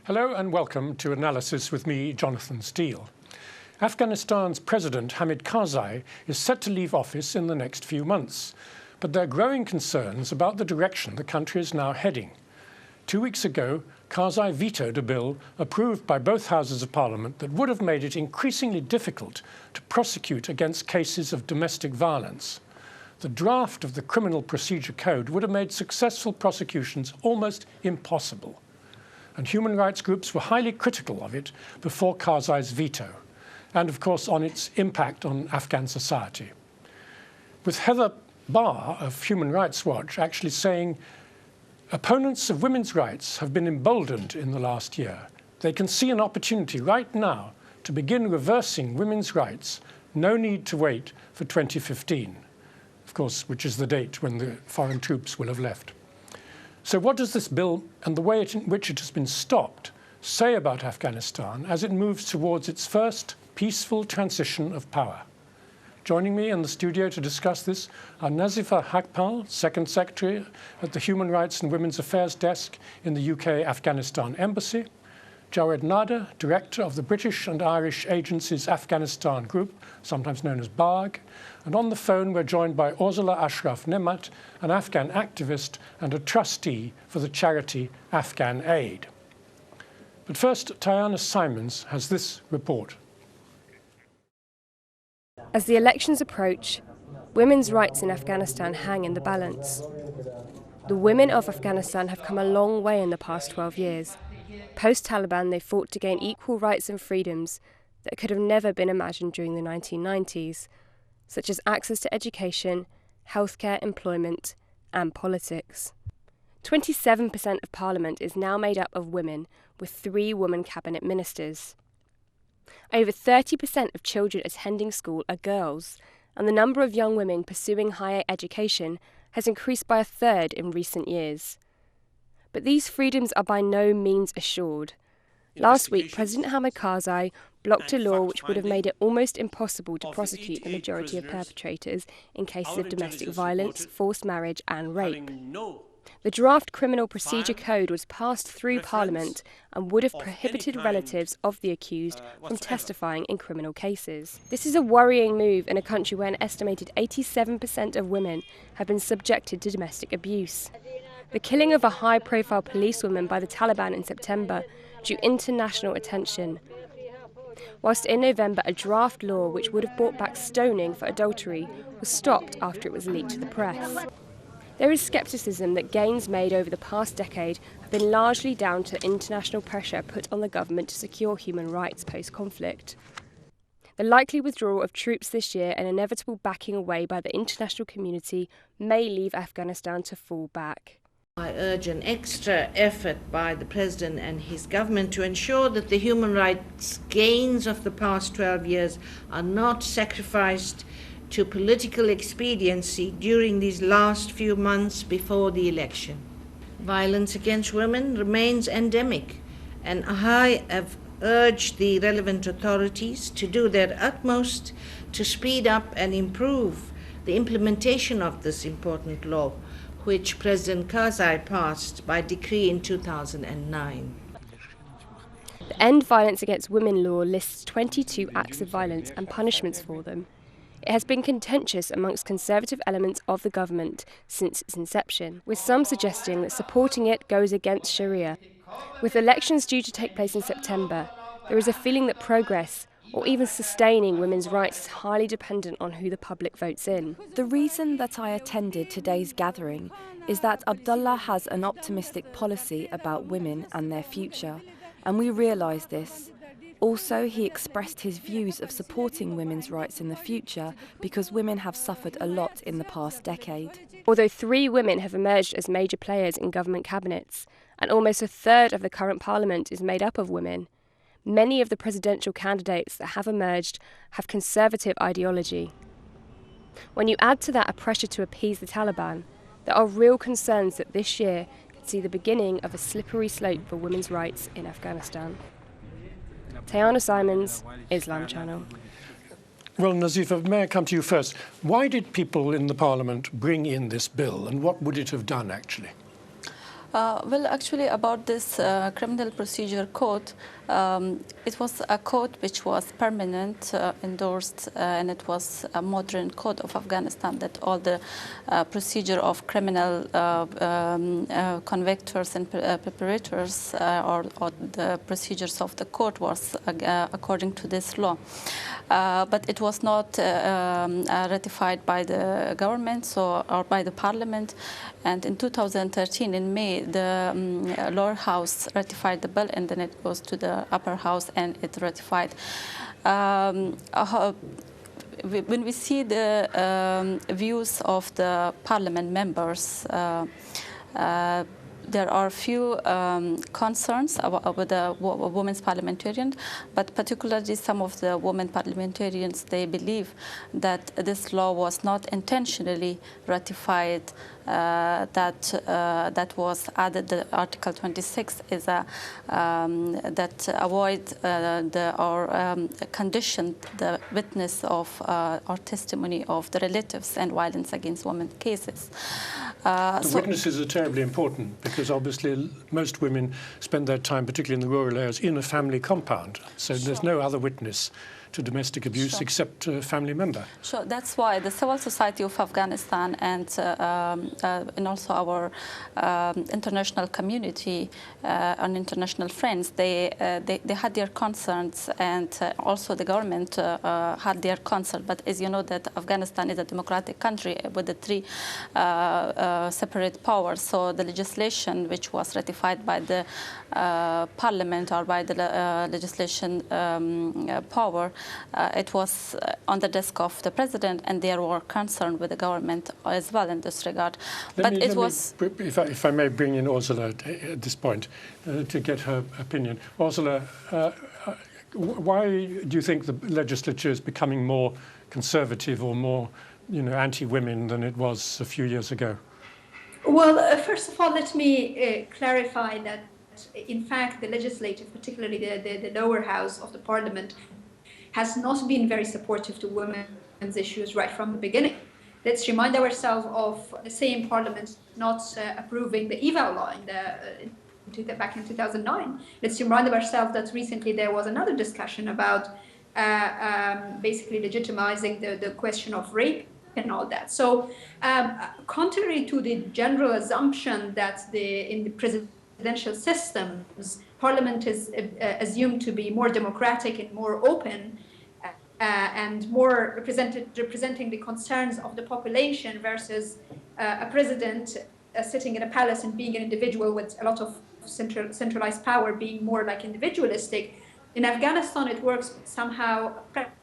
Hello and welcome to Analysis with me, Jonathan Steele. Afghanistan's President Hamid Karzai is set to leave office in the next few months, but there are growing concerns about the direction the country is now heading. 2 weeks ago, Karzai vetoed a bill approved by both houses of parliament that would have made it increasingly difficult to prosecute against cases of domestic violence. The draft of the Criminal Procedure Code would have made successful prosecutions almost impossible, and human rights groups were highly critical of it before Karzai's veto, and of course on its impact on Afghan society. With Heather Barr of Human Rights Watch actually saying, opponents of women's rights have been emboldened in the last year. They can see an opportunity right now to begin reversing women's rights. No need to wait for 2015, of course, which is the date when the foreign troops will have left. So what does this bill and the way in which it has been stopped say about Afghanistan as it moves towards its first peaceful transition of power? Joining me in the studio to discuss this are Nazifa Hakpal, Second Secretary at the Human Rights and Women's Affairs Desk in the UK Afghanistan Embassy, Jawed Nader, Director of the British and Irish Agency's Afghanistan Group, sometimes known as BARG, and on the phone we're joined by Orzula Ashraf Nemat, an Afghan activist and a trustee for the charity Afghan Aid. But first, Tiana Simons has this report. As the elections approach, women's rights in Afghanistan hang in the balance. The women of Afghanistan have come a long way in the past 12 years. Post-Taliban, they fought to gain equal rights and freedoms that could have never been imagined during the 1990s, such as access to education, healthcare, employment, and politics. 27% of parliament is now made up of women, with 3 women cabinet ministers. Over 30% of children attending school are girls, and the number of young women pursuing higher education has increased by 1/3 in recent years. But these freedoms are by no means assured. Last week, President Hamid Karzai blocked a law which would have made it almost impossible to prosecute the majority of perpetrators in cases of domestic violence, forced marriage and rape. The draft Criminal Procedure Code was passed through Parliament and would have prohibited relatives of the accused from testifying in criminal cases. This is a worrying move in a country where an estimated 87% of women have been subjected to domestic abuse. The killing of a high-profile policewoman by the Taliban in September drew international attention, whilst in November a draft law which would have brought back stoning for adultery was stopped after it was leaked to the press. There is scepticism that gains made over the past decade have been largely down to international pressure put on the government to secure human rights post-conflict. The likely withdrawal of troops this year and inevitable backing away by the international community may leave Afghanistan to fall back. I urge an extra effort by the President and his government to ensure that the human rights gains of the past 12 years are not sacrificed to political expediency during these last few months before the election. Violence against women remains endemic, and I have urged the relevant authorities to do their utmost to speed up and improve the implementation of this important law, which President Karzai passed by decree in 2009. The End Violence Against Women law lists 22 acts of violence and punishments for them. It has been contentious amongst conservative elements of the government since its inception, with some suggesting that supporting it goes against Sharia. With elections due to take place in September, there is a feeling that progress, or even sustaining women's rights, is highly dependent on who the public votes in. The reason that I attended today's gathering is that Abdullah has an optimistic policy about women and their future, and we realise this. Also, he expressed his views of supporting women's rights in the future because women have suffered a lot in the past decade. Although 3 women have emerged as major players in government cabinets, and almost 1/3 of the current parliament is made up of women, many of the presidential candidates that have emerged have conservative ideology. When you add to that a pressure to appease the Taliban, there are real concerns that this year could see the beginning of a slippery slope for women's rights in Afghanistan. Tiana Simons, Islam Channel. Well, Nazifa, may I come to you first? Why did people in the Parliament bring in this bill, and what would it have done, actually? Well, actually, about this criminal procedure code, it was a code which was permanent, endorsed, and it was a modern code of Afghanistan that all the procedure of criminal convictors and preparators or the procedures of the court was according to this law. But it was not ratified by the government or by the parliament. And in 2013, in May, the lower house ratified the bill, and then it goes to the upper house and it ratified. When we see the views of the parliament members, there are few concerns with the women's parliamentarians, but particularly some of the women parliamentarians, they believe that this law was not intentionally ratified, that was added. The Article 26 is that avoid or conditioned the witness of or testimony of the relatives and violence against women cases. The witnesses are terribly important because obviously most women spend their time, particularly in the rural areas, in a family compound. So there's no other witness to domestic abuse except a family member. Sure, that's why the civil society of Afghanistan and also our international community and international friends, they had their concerns, and also the government had their concern. But as you know, that Afghanistan is a democratic country with the three separate powers. So the legislation which was ratified by the parliament or by the legislation power, it was on the desk of the president, and they were concerned with the government as well in this regard. If I may bring in Ursula at this point to get her opinion. Ursula, why do you think the legislature is becoming more conservative or more, anti-women than it was a few years ago? Well, first of all, let me clarify that, in fact, the legislative, particularly the lower house of the parliament, has not been very supportive to women's issues right from the beginning. Let's remind ourselves of the same parliament not approving the eval law back in 2009. Let's remind ourselves that recently there was another discussion about basically legitimizing the question of rape and all that. So contrary to the general assumption that in the presidential systems, Parliament is assumed to be more democratic and more open and more representing the concerns of the population versus a president sitting in a palace and being an individual with a lot of centralized power, being more like individualistic. In Afghanistan, it works somehow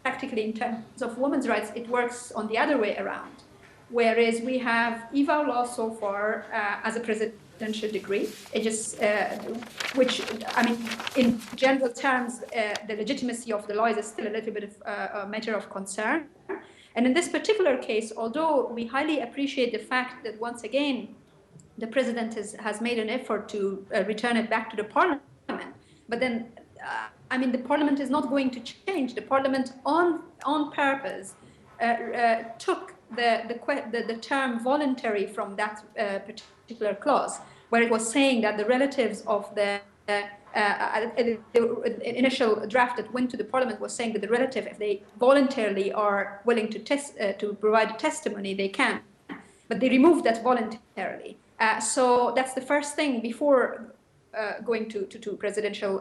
practically in terms of women's rights, it works on the other way around. Whereas we have eval law so far as a presidential decree, which, I mean, in general terms, the legitimacy of the law is still a little bit of a matter of concern. And in this particular case, although we highly appreciate the fact that once again, the president has made an effort to return it back to the parliament, but then, I mean, the parliament is not going to change. The parliament on purpose took the term voluntary from that particular clause, where it was saying that the relatives of the initial draft that went to the parliament was saying that the relative, if they voluntarily are willing to provide a testimony, they can. But they removed that voluntarily. So that's the first thing before going to presidential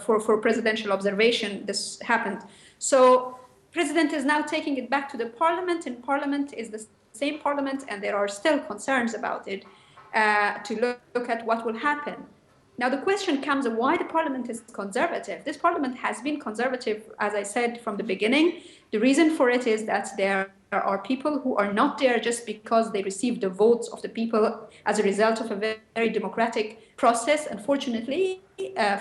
for presidential observation. This happened. So president is now taking it back to the parliament, and parliament is the same parliament, and there are still concerns about it to look at what will happen. Now the question comes, why the parliament is conservative? This parliament has been conservative, as I said, from the beginning. The reason for it is that there are people who are not there just because they received the votes of the people as a result of a very democratic process. Unfortunately,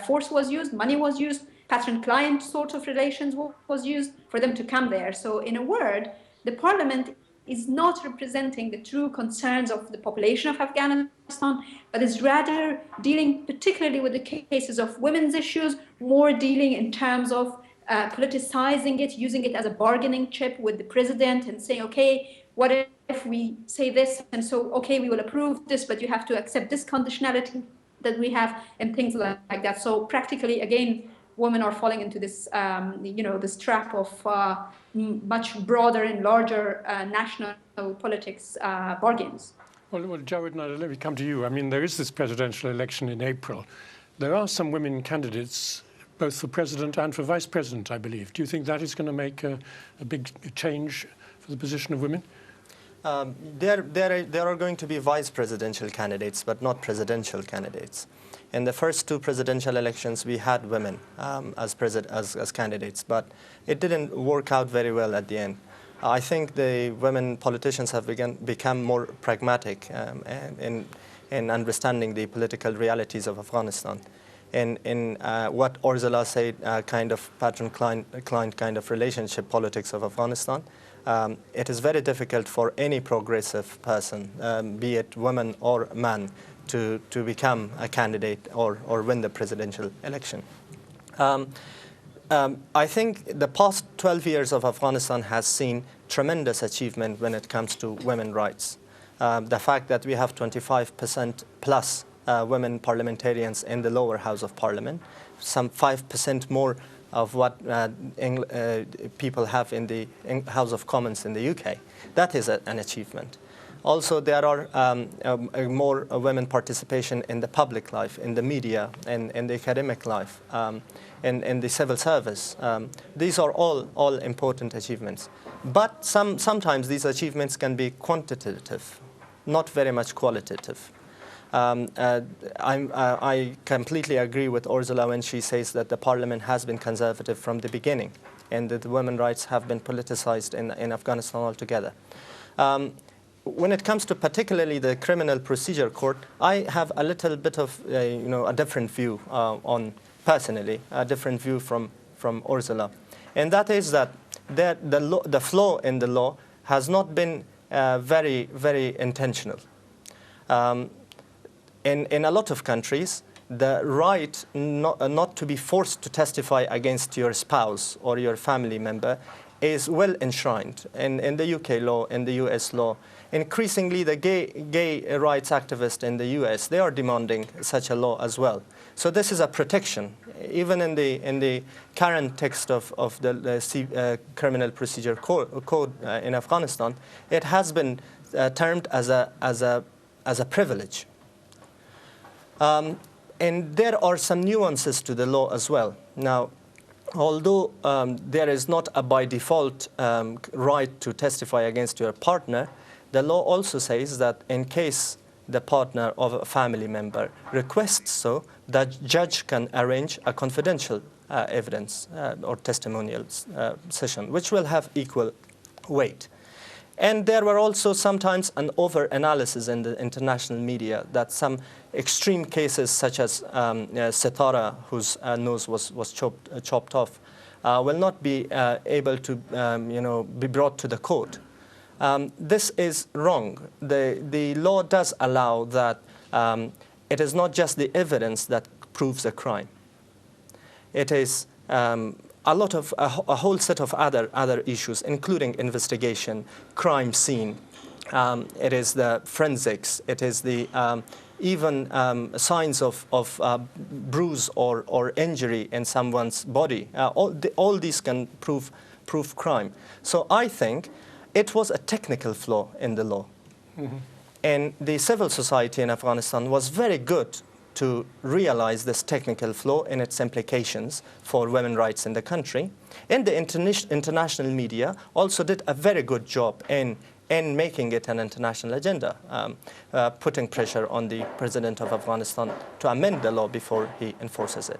force was used, money was used, patron-client sort of relations was used for them to come there. So in a word, the parliament is not representing the true concerns of the population of Afghanistan, but is rather dealing particularly with the cases of women's issues, more dealing in terms of politicizing it, using it as a bargaining chip with the president and saying, okay, what if we say this, and so, okay, we will approve this, but you have to accept this conditionality that we have, and things like that. So practically, again, women are falling into this, this trap of much broader and larger national politics bargains. Well, Jawed Nader, let me come to you. I mean, there is this presidential election in April. There are some women candidates, both for president and for vice president, I believe. Do you think that is going to make a big change for the position of women? There are going to be vice presidential candidates, but not presidential candidates. In the first two presidential elections, we had women as candidates, but it didn't work out very well at the end. I think the women politicians have become more pragmatic in understanding the political realities of Afghanistan. In what Ursula said, kind of patron-client kind of relationship politics of Afghanistan, it is very difficult for any progressive person, be it woman or man, to become a candidate or win the presidential election. I think the past 12 years of Afghanistan has seen tremendous achievement when it comes to women's rights. The fact that we have 25% plus women parliamentarians in the lower house of parliament, some 5% more of what people have in the House of Commons in the UK. That is an achievement. Also, there are more women participation in the public life, in the media, and in the academic life, in the civil service. These are all important achievements. But sometimes these achievements can be quantitative, not very much qualitative. I completely agree with Ursula when she says that the parliament has been conservative from the beginning and that the women's rights have been politicized in Afghanistan altogether. When it comes to particularly the Criminal Procedure Court, I have a little bit of a different view personally, a different view from Ursula. And that is that the flaw in the law has not been very, very intentional. In a lot of countries, the right not to be forced to testify against your spouse or your family member is well enshrined in the UK law, in the US law. Increasingly, the gay rights activists in the US, they are demanding such a law as well. So this is a protection. Even in the current text of the Criminal Procedure Code in Afghanistan, it has been termed as a privilege. And there are some nuances to the law as well. Now, although there is not a by default right to testify against your partner, the law also says that in case the partner of a family member requests so, the judge can arrange a confidential evidence or testimonial session, which will have equal weight. And there were also sometimes an over-analysis in the international media that some extreme cases, such as Setara, whose nose was chopped off, will not be able to be brought to the court. This is wrong. The law does allow that it is not just the evidence that proves a crime. It is a whole set of other issues, including investigation, crime scene. It is the forensics. It is the even signs of bruise or injury in someone's body. All these can prove crime. So I think it was a technical flaw in the law. Mm-hmm. And the civil society in Afghanistan was very good to realize this technical flaw and its implications for women's rights in the country. And the international media also did a very good job in making it an international agenda, putting pressure on the president of Afghanistan to amend the law before he enforces it.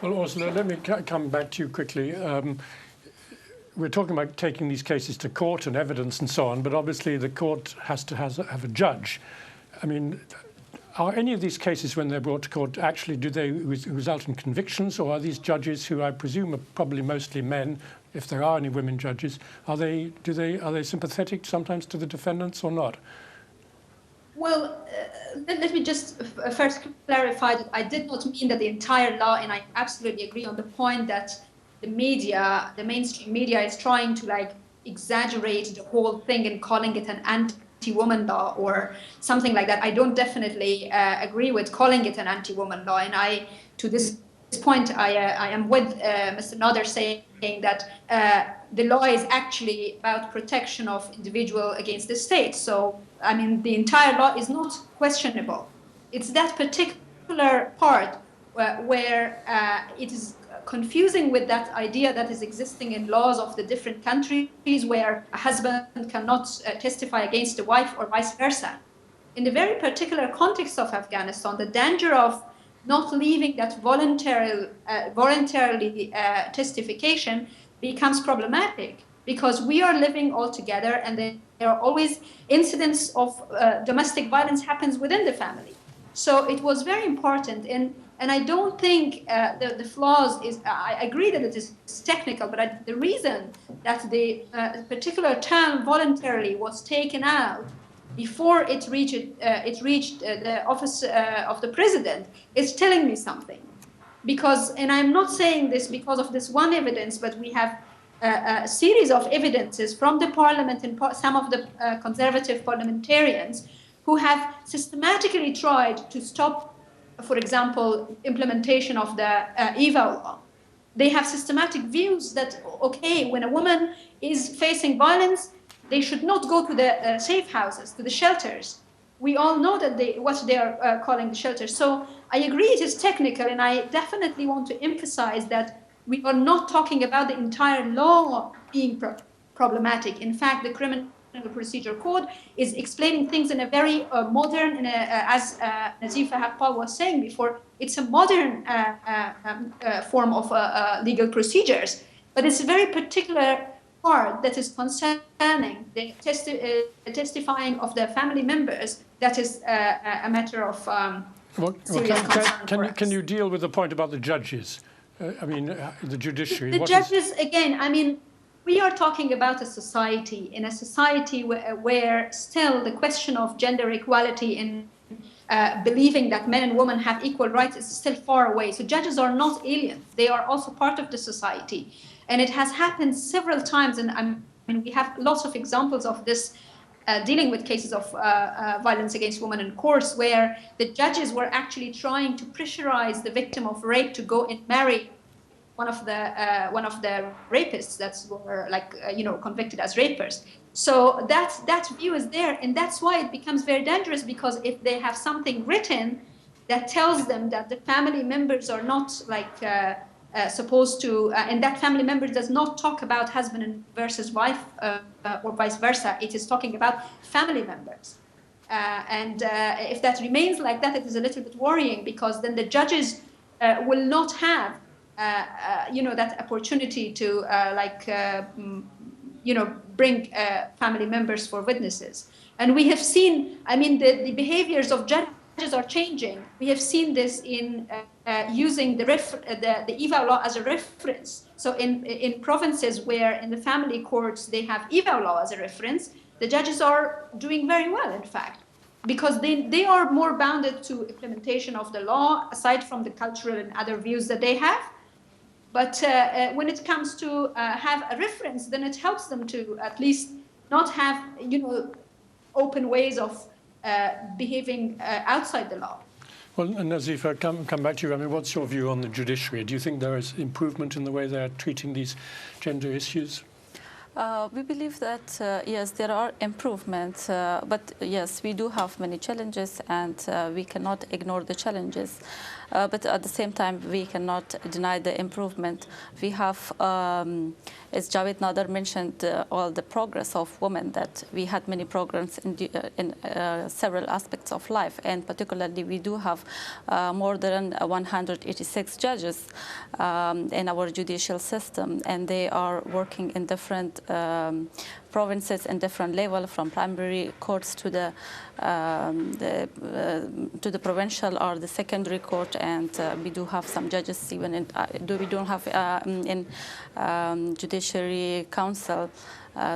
Well, Ursula, let me come back to you quickly. We're talking about taking these cases to court and evidence and so on, but obviously the court has to have a judge. I mean, are any of these cases, when they're brought to court, actually do they result in convictions, or are these judges, who I presume are probably mostly men, if there are any women judges, are they sympathetic sometimes to the defendants or not? Well, let me just first clarify that I did not mean that the entire law, and I absolutely agree on the point that the media, the mainstream media, is trying to exaggerate the whole thing and calling it an anti-woman law or something like that. I don't definitely agree with calling it an anti-woman law. And to this point, I am with Mr. Nader saying that the law is actually about protection of individual against the state. So, I mean, the entire law is not questionable. It's that particular part where it is confusing with that idea that is existing in laws of the different countries where a husband cannot testify against a wife or vice versa. In the very particular context of Afghanistan, the danger of not leaving that voluntarily testification becomes problematic because we are living all together and there are always incidents of domestic violence happens within the family. So it was very important. And I don't think the flaws is, I agree that it is technical, but the reason that the particular term voluntarily was taken out before it reached the office of the president is telling me something. Because, and I'm not saying this because of this one evidence, but we have a series of evidences from the parliament and some of the conservative parliamentarians who have systematically tried to stop, for example, implementation of the EVA law. They have systematic views that, okay, when a woman is facing violence, they should not go to the safe houses, to the shelters. We all know that what they are calling the shelters. So I agree it is technical, and I definitely want to emphasize that we are not talking about the entire law being problematic. In fact, the Criminal Procedure Code is explaining things in a very modern, as Nazifa Haqqal was saying before, it's a modern form of legal procedures. But it's a very particular part that is concerning the testifying of the family members. That is a matter of serious concern. Can you deal with the point about the judges? The judiciary. The judges, again, I mean, we are talking about a society, where still the question of gender equality and believing that men and women have equal rights is still far away. So judges are not aliens. They are also part of the society. And it has happened several times, and we have lots of examples of this dealing with cases of violence against women in courts, where the judges were actually trying to pressurize the victim of rape to go and marry one of the rapists that were convicted as rapers. So that view is there, and that's why it becomes very dangerous, because if they have something written that tells them that the family members are not supposed to, and that family member does not talk about husband versus wife or vice versa, it is talking about family members. And if that remains like that, it is a little bit worrying, because then the judges will not have that opportunity to bring family members for witnesses. And we have seen, the behaviors of judges are changing. We have seen this in using the EVA law as a reference. So in provinces where in the family courts they have EVA law as a reference, the judges are doing very well, in fact, because they are more bounded to implementation of the law, aside from the cultural and other views that they have. But when it comes to have a reference, then it helps them to at least not have, open ways of behaving outside the law. Well, Nazifa, come back to you. What's your view on the judiciary? Do you think there is improvement in the way they're treating these gender issues? We believe that, yes, there are improvements, but yes, we do have many challenges, and we cannot ignore the challenges. But at the same time, we cannot deny the improvement. We have, as Jawed Nader mentioned, all the progress of women, that we had many programs in several aspects of life, and particularly we do have more than 186 judges in our judicial system, and they are working in different provinces and different levels, from primary courts to the provincial or the secondary court, and we do have some judges even in. We don't have in Judiciary Council.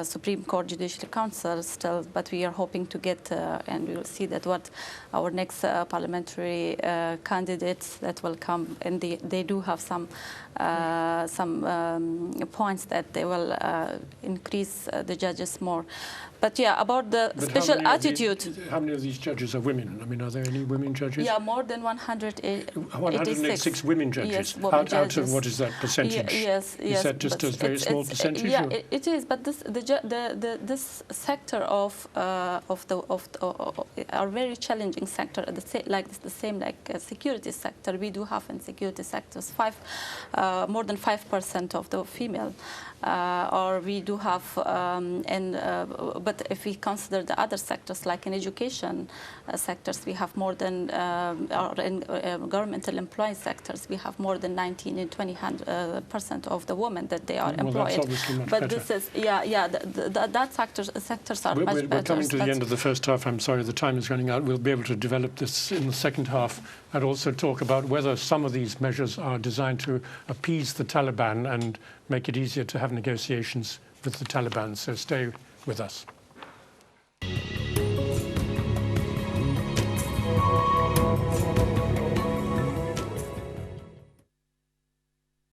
Supreme Court Judicial Council still, but we are hoping to get, and we will see that what our next parliamentary candidates that will come, and they do have some points that they will increase the judges more. But yeah, about the But special attitude. How many of these judges are women? I mean, are there any women judges? Yeah, more than 186. 186 women judges. Yes, women out judges. of what is that percentage? Yes. Is that just but a very small percentage? Yeah, or? it is. But this sector of are very challenging sector. The same like security sector. We do have in security sectors more than 5% of the female. Or we do have, but if we consider the other sectors, like in education sectors, we have more than, or in governmental employed sectors, we have more than 19 and 20% of the women that they are employed. That's obviously much but better. This is, that sectors are much better. We're coming to the end of the first half. I'm sorry, the time is running out. We'll be able to develop this in the second half and also talk about whether some of these measures are designed to appease the Taliban and make it easier to have negotiations with the Taliban. So stay with us.